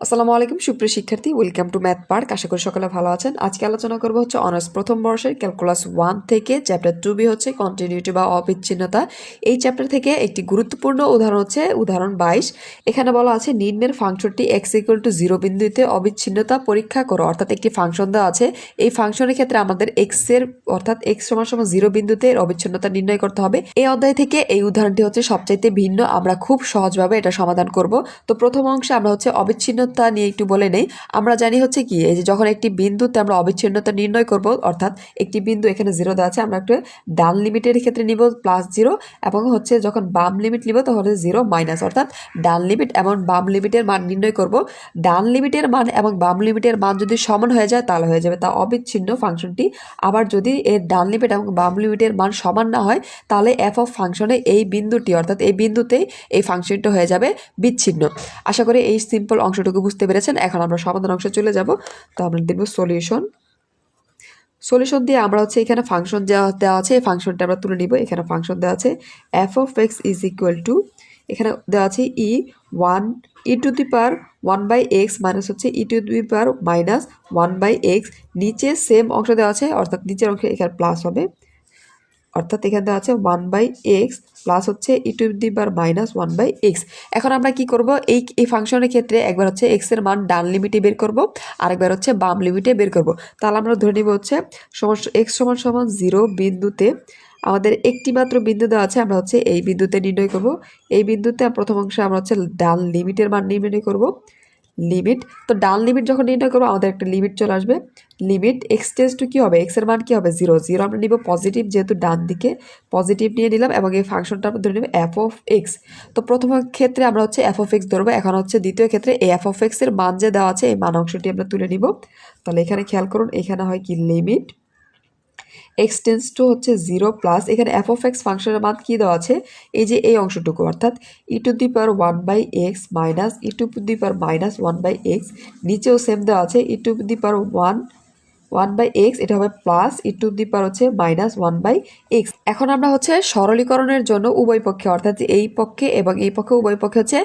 আসসালামু আলাইকুম সুপ্রিয় শিক্ষার্থী, ওয়েলকাম টু ম্যাথ পার্ক। আশা করি সকলে ভালো আছেন। আজকে আলোচনা করব হচ্ছে অনার্স প্রথম বর্ষের ক্যালকুলাস 1 থেকে চ্যাপ্টার 2b হচ্ছে কন্টিনিউটি বা অবিচ্ছিন্নতা। এই চ্যাপ্টার থেকে একটি গুরুত্বপূর্ণ উদাহরণ হচ্ছে উদাহরণ 22। এখানে বলা আছে নিম্নের ফাংশনটি x = 0 বিন্দুতে অবিচ্ছিন্নতা পরীক্ষা করো। অর্থাৎ একটি ফাংশন দেওয়া আছে, এই ফাংশনের ক্ষেত্রে আমাদের x এর অর্থাৎ x = 0 বিন্দুতে এর অবিচ্ছিন্নতা নির্ণয় করতে হবে। এই অধ্যায় থেকে এই উদাহরণটি হচ্ছে সবচাইতে ভিন্ন, আমরা খুব সহজভাবে এটা সমাধান করব। তো প্রথম অংশে আমরা হচ্ছে অবিচ্ছিন্নতা নিয়ে একটু বলে নেই। আমরা জানি হচ্ছে কি, এই যে যখন একটি বিন্দুতে আমরা অবিচ্ছিন্নতা নির্ণয় করব, অর্থাৎ একটি বিন্দু এখানে 0 দেওয়া আছে, আমরা একটু ডান লিমিটের ক্ষেত্রে নিব +0 এবং হচ্ছে যখন বাম লিমিট নিব তাহলে 0 - অর্থাৎ ডান লিমিট এবং বাম লিমিটের মান নির্ণয় করব। ডান লিমিটের মান এবং বাম লিমিটের মান যদি সমান হয়ে যায় তাহলে হয়ে যাবে তা অবিচ্ছিন্ন ফাংশনটি। আবার যদি এর ডান লিমিট এবং বাম লিমিটের মান সমান না হয় তাহলে এফ অফ ফাংশনে এই বিন্দুটি অর্থাৎ এই বিন্দুতেই এই ফাংশনটা হয়ে যাবে বিচ্ছিন্ন। আশা করি এই সিম্পল অংশটুকু বুঝতে পেরেছেন। এখন আমরা সমাধান অংশে চলে যাব। তো আমরা দেব সলিউশন দিয়ে আমরা হচ্ছে এখানে ফাংশন দেওয়া আছে, এই ফাংশনটা আমরা তুলে নিব। এখানে ফাংশন দেওয়া আছে F of x is equal to, এখানে দেওয়া আছে e1 মাইনাস হচ্ছে e⁻1x। নিচে সেম অংশ দেওয়া আছে, অর্থাৎ নিচের অংশ এখানে প্লাস হবে, অর্থাৎ এখানে দেওয়া আছে 1/x প্লাস হচ্ছে e⁻1x। এখন আমরা কি করব, এই ফাংশনের ক্ষেত্রে একবার হচ্ছে x এর মান ডান লিমিটে বের করব, আরেকবার হচ্ছে বাম লিমিটে বের করব। তাহলে আমরা ধরে নিব হচ্ছে x = 0 বিন্দুতে আমাদের একটি মাত্র বিন্দু দেওয়া আছে, আমরা হচ্ছে এই বিন্দুতে নির্ণয় করব। এই বিন্দুতে প্রথম অংশে আমরা হচ্ছে ডান লিমিটের মান নির্ণয় করব। লিমিট, তো ডান লিমিট যখন নির্ণয় করবো আমাদের একটা লিমিট চলে আসবে। লিমিট এক্স টেন্স টু কী হবে, এক্সের মান কী হবে 0 আমরা নিব পজিটিভ, যেহেতু ডান দিকে পজিটিভ নিয়ে নিলাম এবং এই ফাংশনটা আমরা ধরে নেব এফ অফ এক্স। তো প্রথম ক্ষেত্রে আমরা হচ্ছে এফ অফ এক্স ধরবো। এখন হচ্ছে দ্বিতীয় ক্ষেত্রে এই এফ অফ এক্সের মান যে দেওয়া আছে এই মান অংশটি আমরা তুলে নিব। তাহলে এখানে খেয়াল করুন, এখানে হয় কি লিমিট এক্স টেন্স টু হচ্ছে 0 প্লাস এখানে এফ অফ এক্স ফাংশনের মান কী দেওয়া আছে, এই যে এই অংশটুকু, অর্থাৎ e⁻1/x মাইনাস e⁻1/x। নিচেও সেম দেওয়া আছে e⁻1/x, এটা হবে প্লাস e⁻1/x। এখন আমরা হচ্ছে সরলীকরণের জন্য উভয় পক্ষে, অর্থাৎ এই পক্ষে এবং এই পক্ষে উভয় পক্ষে হচ্ছে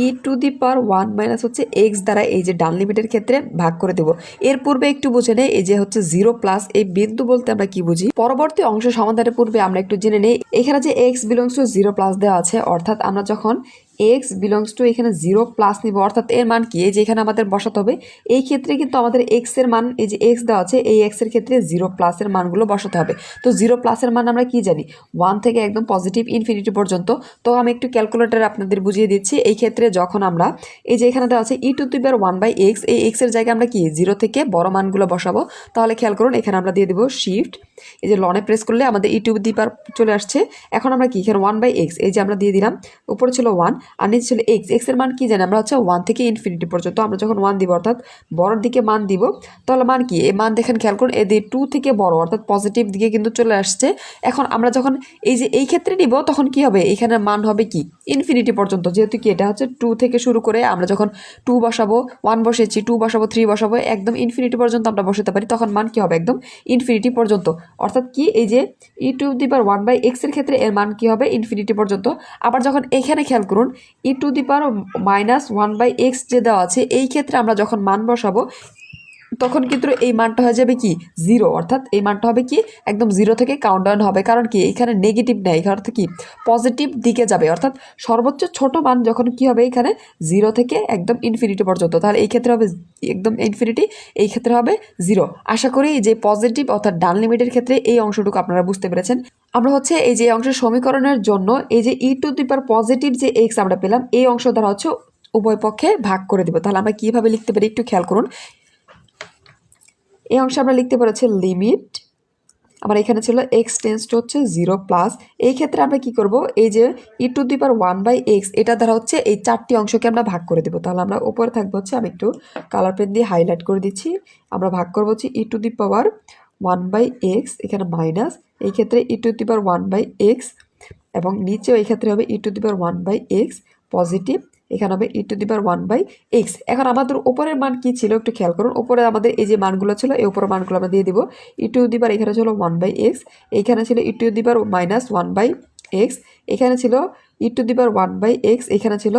e⁻1 হচ্ছে x দ্বারা এই যে ডান লিমিটের ক্ষেত্রে ভাগ করে দেব। এর পূর্বে একটু বুঝে নেই, এই যে হচ্ছে 0 প্লাস এই বিন্দু বলতে আমরা কি বুঝি, পরবর্তী অংশ সমাধানের পূর্বে আমরা একটু জেনে নেই। এখানে যে x বিলংস টু 0 প্লাস দেওয়া আছে, অর্থাৎ আমরা যখন x বিলংস টু এখানে 0 প্লাস নিব, অর্থাৎ এর মান কি, এই যে এখানে আমাদের বসাতে হবে। এই ক্ষেত্রে কিন্তু আমাদের x এর মান, এই যে x দেওয়া আছে এই x এর ক্ষেত্রে 0 প্লাসের মানগুলো বসাতে হবে। তো 0 প্লাসের মান আমরা কি জানি, 1 থেকে একদম পজিটিভ ইনফিনিটি পর্যন্ত। তো আমি একটু ক্যালকুলেটর আপনাদের বুঝিয়ে দিচ্ছি। এই ক্ষেত্রে যখন আমরা এই যে এখানে দেওয়া আছে e⁻1/x, এই x এর জায়গায় আমরা কি 0 থেকে বড় মানগুলো বসাবো। তাহলে খেয়াল করুন, এখানে আমরা দিয়ে দেবো শিফট, এই যে লনে প্রেস করলে আমাদের e⁻ চলে আসছে। এখন আমরা কি এখানে 1/x, এই যে আমরা দিয়ে দিলাম, উপরে ছিল 1 আর নিচে ছিল x। x এর মান কি জানি আমরা হচ্ছে 1 থেকে ইনফিনিটি পর্যন্ত। আমরা যখন 1 দিব অর্থাৎ বড়র দিকে মান দিব, তাহলে মান কি, এই মান দেখেন খেয়াল করুন, এদের 2 থেকে বড় অর্থাৎ পজিটিভ দিকে কিন্তু চলে আসছে। এখন আমরা যখন এই যে এই ক্ষেত্রে নিব তখন কি হবে, এখানে মান হবে কি ইনফিনিটি পর্যন্ত, যেহেতু কি এটা হচ্ছে 2 থেকে শুরু করে আমরা যখন 2 বসাবো, 1 বসেছি, 2 বসাবো, 3 বসাবো, একদম ইনফিনিটি পর্যন্ত আমরা বসাতে পারি, তখন মান কি হবে একদম ইনফিনিটি পর্যন্ত। অর্থাৎ কি, এই যে e⁻1/x এর ক্ষেত্রে এর মান কি হবে ইনফিনিটি পর্যন্ত। আবার যখন এখানে খেয়াল করুন e⁻1/x যে দেওয়া আছে, এই ক্ষেত্রে আমরা যখন মান বসাবো তখন কিন্তু এই মানটা হয়ে যাবে কি 0, অর্থাৎ এই মানটা হবে কি একদম 0 থেকে কাউন্টডাউন হবে। কারণ কি এখানে নেগেটিভ নেই, এখানে অর্থাৎ কি পজিটিভ দিকে যাবে, অর্থাৎ সর্বোচ্চ ছোট মান যখন কি হবে এখানে 0 থেকে একদম ইনফিনিটি পর্যন্ত। তাহলে এই ক্ষেত্রে হবে একদম ইনফিনিটি, এই ক্ষেত্রে হবে 0। আশা করি যে পজিটিভ অর্থাৎ ডান লিমিটের ক্ষেত্রে এই অংশটুকু আপনারা বুঝতে পেরেছেন। আমরা হচ্ছে এই যে অংশের সমীকরণের জন্য এই যে পজিটিভ যে x আমরা পেলাম, এই অংশ দ্বারা হচ্ছে উভয় পক্ষে ভাগ করে দেব। তাহলে আমরা কিভাবে লিখতে পারি একটু খেয়াল করুন। এই অংশে আমরা লিখতে পারছি লিমিট, আমার এখানে ছিল x টেন্স টু হচ্ছে 0 প্লাস। এই ক্ষেত্রে আমরা কি করব, এই যে e⁻1/x এটা দ্বারা হচ্ছে এই 4টি অংশকে আমরা ভাগ করে দেবো। তাহলে আমরা উপরে থাকবো হচ্ছে, আমি একটু কালার পেন দিয়ে হাইলাইট করে দিচ্ছি, আমরা ভাগ করবো হচ্ছে e⁻1/x, এখানে মাইনাস, এই ক্ষেত্রে e⁻1/x এবং নিচেও এই ক্ষেত্রে হবে e⁻1/x পজিটিভ, এখানে হবে e⁻1/x। এখন আমাদের উপরের মান কি ছিল একটু খেয়াল করুন, উপরে আমাদের এই যে মানগুলো ছিল এই উপরের মানগুলো আমরা দিয়ে দিব। এখানে ছিল 1/x, এইখানে ছিল e⁻1/x, এখানে ছিল e⁻1/x, এখানে ছিল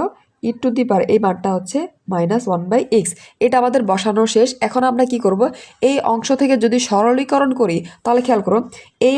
e⁻, এই মানটা হচ্ছে -1/x। এটা আমাদের বসানো শেষ। এখন আমরা কি করব, এই অংশ থেকে যদি সরলীকরণ করি তাহলে খেয়াল করো এই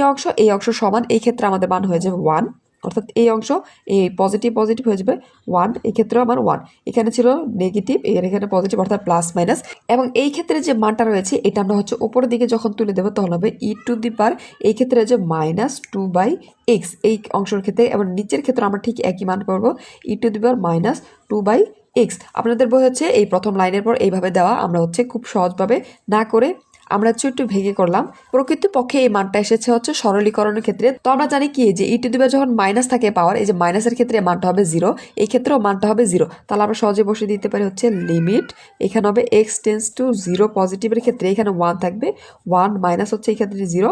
অংশ সমান, এই ক্ষেত্রে আমাদের মান হয়ে যাবে 1, অর্থাৎ এই অংশ এই পজিটিভ পজিটিভ হয়ে যাবে 1, এই ক্ষেত্রে আমার 1, এখানে ছিল নেগেটিভ, এখানে পজিটিভ অর্থাৎ প্লাস মাইনাস। এবং এই ক্ষেত্রে যে মানটা রয়েছে এটা আমরা হচ্ছে উপরের দিকে যখন তুলে দেবো তখন হবে e⁻, এই ক্ষেত্রে যে -2/x এই অংশের ক্ষেত্রে, এবং নিচের ক্ষেত্রে আমরা ঠিক একই মান করবো e⁻, -2/x। আপনাদের বই হচ্ছে এই প্রথম লাইনের পর এইভাবে দেওয়া, আমরা হচ্ছে খুব সহজভাবে না করে আমরা হচ্ছে একটু ভেঙে করলাম। প্রকৃতপক্ষে এই মানটা এসেছে হচ্ছে সরলীকরণের ক্ষেত্রে। তো আমরা জানি কি যে e⁻ যখন মাইনাস থাকে পাওয়ার, এই যে মাইনাসের ক্ষেত্রে মানটা হবে 0, এই ক্ষেত্রেও মানটা হবে 0। তাহলে আমরা সহজে বসে দিতে পারি হচ্ছে লিমিট, এখানে হবে x → 0 পজিটিভের ক্ষেত্রে এখানে 1 থাকবে, 1 মাইনাস হচ্ছে এই ক্ষেত্রে 0,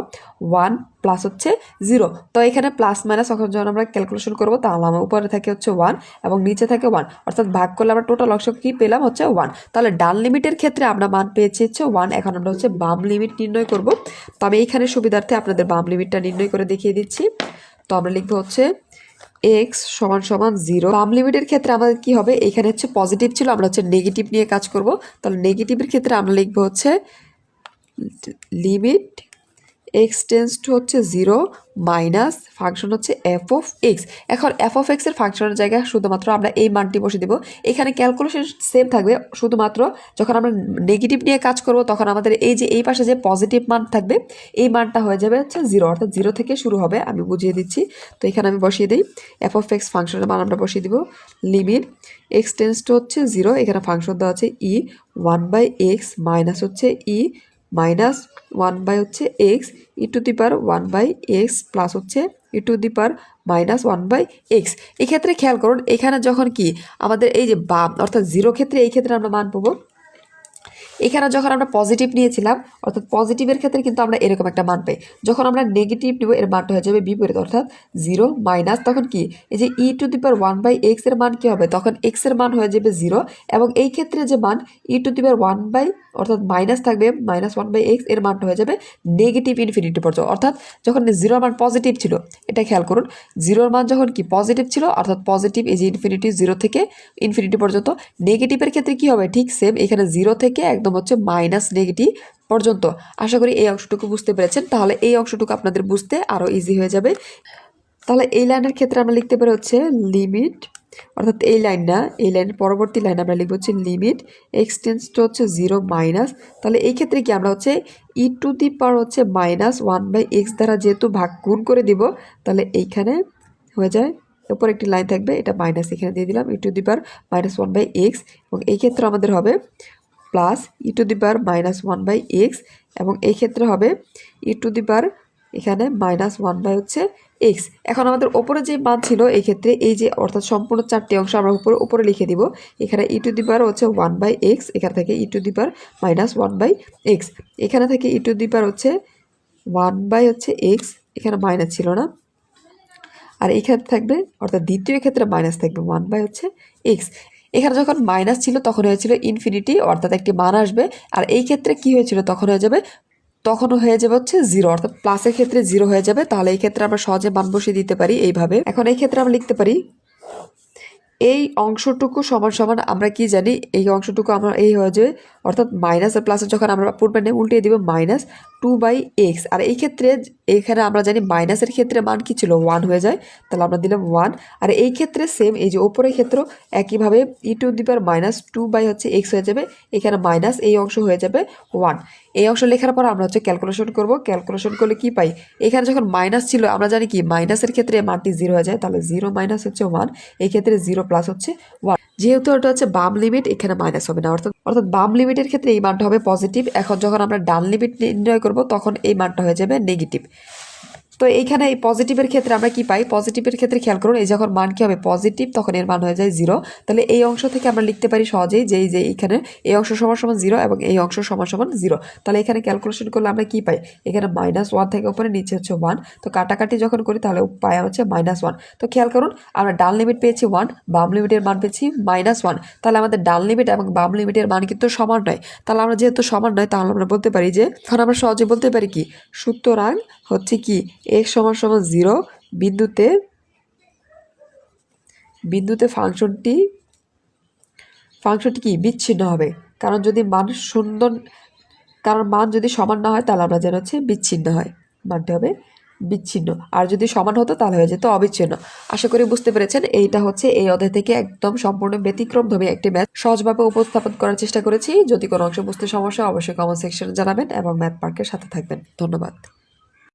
1 প্লাস হচ্ছে 0। তো এখানে প্লাস মাইনাস যখন আমরা ক্যালকুলেশন করবো তাহলে আমার উপরে থাকে হচ্ছে 1 এবং নিচে থাকে 1, অর্থাৎ ভাগ করলে আমরা টোটাল অংশ কি পেলাম হচ্ছে 1। তাহলে ডান লিমিটের ক্ষেত্রে আমরা মান পেয়েছি হচ্ছে 1। এখন আমরা হচ্ছে বাম লিমিট নির্ণয় করব। তো আমি এইখানে সুবিধার্থে আপনাদের বাম লিমিটটা নির্ণয় করে দেখিয়ে দিচ্ছি। তো আমরা লিখবো হচ্ছে x = 0। বাম লিমিটের ক্ষেত্রে আমাদের কি হবে, এখানে হচ্ছে পজিটিভ ছিল, আমরা হচ্ছে নেগেটিভ নিয়ে কাজ করব। তাহলে নেগেটিভের ক্ষেত্রে আমরা লিখবো হচ্ছে লিমিট x → 0 মাইনাস ফাংশন হচ্ছে f(x). এখন f(x) এর ফাংশনের জায়গায় শুধুমাত্র আমরা এই মানটি বসে দেব। এখানে ক্যালকুলেশন সেম থাকবে, শুধুমাত্র যখন আমরা নেগেটিভ নিয়ে কাজ করব তখন আমাদের এই যে এই পাশে যে পজিটিভ মান থাকবে এই মানটা হয়ে যাবে হচ্ছে 0, অর্থাৎ 0 থেকে শুরু হবে। আমি বুঝিয়ে দিচ্ছি। তো এখানে আমি বসিয়ে দিই f(x) ফাংশনের মান আমরা বসিয়ে দিব লিমিট x → 0, এখানে ফাংশন দেওয়া আছে e1/x মাইনাস হচ্ছে -1/x e⁻1/x প্লাস হচ্ছে e⁻−1/x। এক্ষেত্রে খেয়াল করুন এখানে যখন কি আমাদের এই যে বাম অর্থাৎ 0 ক্ষেত্রে এই ক্ষেত্রে আমরা মান পাবো, এখানে যখন আমরা পজিটিভ নিয়েছিলাম অর্থাৎ পজিটিভের ক্ষেত্রে কিন্তু আমরা এরকম একটা মান পাই। যখন আমরা নেগেটিভ নেব এর মানটা হয়ে যাবে বিপরীত, অর্থাৎ 0 মাইনাস তখন কি এই যে e⁻1/x এর মান কি হবে, তখন x এর মান হয়ে যাবে 0, এবং এই ক্ষেত্রে যে মান e⁻1 অর্থাৎ মাইনাস থাকবে -1/x এর মানটা হয়ে যাবে নেগেটিভ ইনফিনিটি পর্যন্ত। অর্থাৎ যখন 0 মান পজিটিভ ছিল, এটা খেয়াল করুন 0 মান যখন কি পজিটিভ ছিল অর্থাৎ পজিটিভ এই যে ইনফিনিটি 0 থেকে ইনফিনিটি পর্যন্ত। নেগেটিভের ক্ষেত্রে কি হবে ঠিক সেম, এখানে 0 থেকে একদম হচ্ছে মাইনাস নেগেটিভ পর্যন্ত। আশা করি এই অংশটুকু বুঝতে পেরেছেন। তাহলে এই অংশটুকু আপনাদের বুঝতে আরও ইজি হয়ে যাবে। তাহলে এই লাইনের ক্ষেত্রে আমরা লিখতে পারি হচ্ছে লিমিট, অর্থাৎ এই লাইন না, এই লাইনের পরবর্তী লাইন আমরা লিখবো হচ্ছে লিমিট x → 0 মাইনাস, তাহলে এই ক্ষেত্রে কি আমরা হচ্ছে e⁻ হচ্ছে -1/x দ্বারা যেহেতু ভাগ গুণ করে দিব, তাহলে এইখানে হয়ে যায় উপর একটি লাইন থাকবে, এটা মাইনাস এখানে দিয়ে দিলাম e⁻−1/x, এবং এই ক্ষেত্রে আমাদের হবে প্লাস e⁻−1/x, এবং এই ক্ষেত্রে হবে e⁻, এখানে -1/x। এখন আমাদের ওপরে যে মান ছিল এই ক্ষেত্রে এই যে অর্থাৎ সম্পূর্ণ 4টি অংশ আমরা উপরে লিখে দিব। এখানে e⁻ হচ্ছে 1/x, এখানে থেকে e⁻−1/x, এখানে থেকে e⁻ হচ্ছে 1/x, এখানে মাইনাস ছিল না, আর এখানে থাকবে অর্থাৎ দ্বিতীয় ক্ষেত্রে মাইনাস থাকবে 1/x। এখানে যখন মাইনাস ছিল তখন হয়েছিল ইনফিনিটি, অর্থাৎ একটি মান আসবে, আর এই ক্ষেত্রে কি হয়েছিল তখন হয়ে যাবে হচ্ছে 0, অর্থাৎ প্লাসের ক্ষেত্রে 0 হয়ে যাবে। তাহলে এই ক্ষেত্রে আমরা সহজে মান বসিয়ে দিতে পারি এইভাবে। এখন এই ক্ষেত্রে আমরা লিখতে পারি এই অংশটুকু সমান সমান আমরা কি জানি, এই অংশটুকু আমরা এই হয়ে যাবে, অর্থাৎ মাইনাস আর প্লাসের যখন আমরা পূর্বে উল্টে দিব -2/x, আর এই ক্ষেত্রে এখানে আমরা জানি মাইনাসের ক্ষেত্রে মান কি ছিল 1 হয়ে যায়, তাহলে আমরা দিলাম 1। আর এই ক্ষেত্রে সেম এই যে ওপরের ক্ষেত্র একইভাবে e⁻² হয়ে যাবে, এখানে মাইনাস এই অংশ হয়ে যাবে 1। এই অংশ লেখার পর আমরা হচ্ছে ক্যালকুলেশন করব। ক্যালকুলেশন করলে কি পাই, এখানে যখন মাইনাস ছিল আমরা জানি কি মাইনাসের ক্ষেত্রে মানটি 0 হয়ে যায়, তাহলে 0 মাইনাস হচ্ছে 1, এই ক্ষেত্রে 0 প্লাস হচ্ছে 1। যেহেতু এটা হচ্ছে বাম লিমিট এখানে মাইনাস হবে না, অর্থাৎ বাম লিমিটের ক্ষেত্রে এই মানটা হবে পজিটিভ। এখন যখন আমরা ডান লিমিট নির্ণয় করব তখন এই মানটা হয়ে যাবে নেগেটিভ। তো এইখানে এই পজিটিভের ক্ষেত্রে আমরা কি পাই, পজিটিভের ক্ষেত্রে খেয়াল করুন এই যখন মান কি হবে পজিটিভ তখন এর মান হয়ে যায় 0। তাহলে এই অংশ থেকে আমরা লিখতে পারি সহজেই যে এইখানে এই অংশ সমান 0 এবং এই অংশ সমান 0। তাহলে এখানে ক্যালকুলেশন করলে আমরা কি পাই, এখানে -1 থেকে উপরে নিচে হচ্ছে 1, তো কাটাকাটি যখন করি তাহলে পাই হচ্ছে -1। তো খেয়াল করুন আমরা ডান লিমিট পেয়েছি 1, বাম লিমিটের মান পেয়েছি -1। তাহলে আমাদের ডান লিমিট এবং বাম লিমিটের মান কিন্তু সমান নয়। তাহলে আমরা যেহেতু সমান নয় তাহলে আমরা বলতে পারি যে এখন আমরা সহজে বলতে পারি কি, সুতরাং হচ্ছে কি x = 0 বিন্দুতে ফাংশনটি ফাংশনটি কি বিচ্ছিন্ন হবে, কারণ যদি মান সুন্দর, কারণ মান যদি সমান না হয় তাহলে আমরা যেন হচ্ছে বিচ্ছিন্ন হয়, মানটি হবে বিচ্ছিন্ন। আর যদি সমান হতো তাহলে হয়ে যেত অবিচ্ছিন্ন। আশা করি বুঝতে পেরেছেন। এইটা হচ্ছে এই অধ্যায় থেকে একদম সম্পূর্ণ ব্যতিক্রমধর্মী একটি ম্যাথ সহজভাবে উপস্থাপন করার চেষ্টা করেছি। যদি কোনো অংশ বুঝতে সমস্যা অবশ্যই কমেন্ট সেকশনে জানাবেন এবং ম্যাথ পার্কের সাথে থাকবেন। ধন্যবাদ।